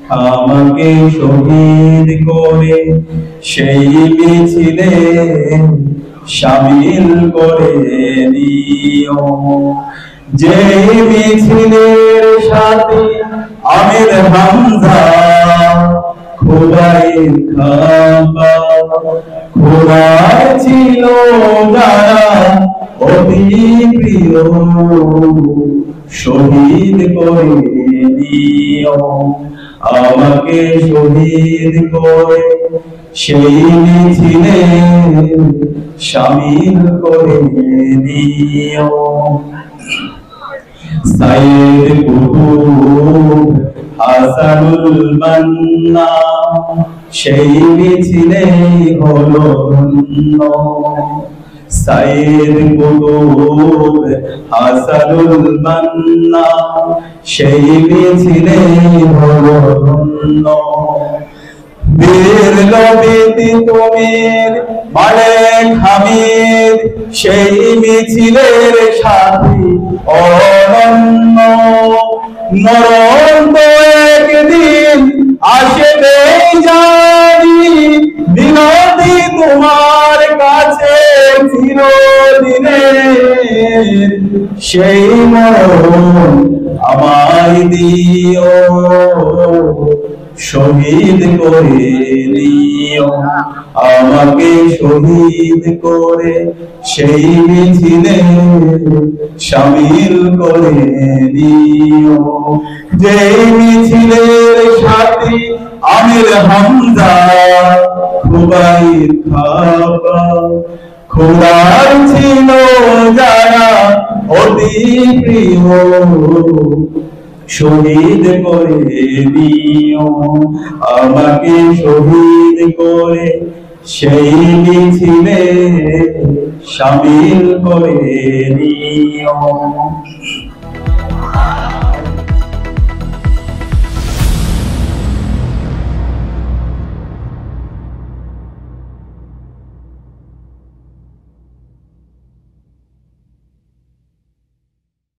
আমাকে শহীদ করে সেই মিছিলে শামিল করে নিও। যে মিছিলের সাথে আমির হামজা খোদাই খাপা, খোদাই ছিল যারা অতি প্রিয়, শহীদ করে নিও। আমাকে শহীদ করে সেই মিছিলে শামিল করে নিও। সাইয়েদ কুতুব হাসানুল মান্না সেই মিছিলে হলো ধন্য। সাইয়েদ কুতুব হাসানুল মান্না সেই মিছিলে হলো ধন্য। বীর লবিতি তুমির মালিক হামিদ সেই মিছিলের সাথী অনন্য। মরণ তো একদিন আসবে জানি, বিনতি তোমার কাছে চিরদিনের, সেই মরণ আমায় দিও, শহীদ করে নিও। আমাকে শহীদ করে সেই মিছিলে শামিল করে নিও। যে মিছিলের সাথী আমির হামজা খোদাই খাপা, খোদার ছিল যারা অতি প্রিয়, শহীদ করে দিও। আমাকে শহীদ করে সেই মিছিলে শামিল করে নিও।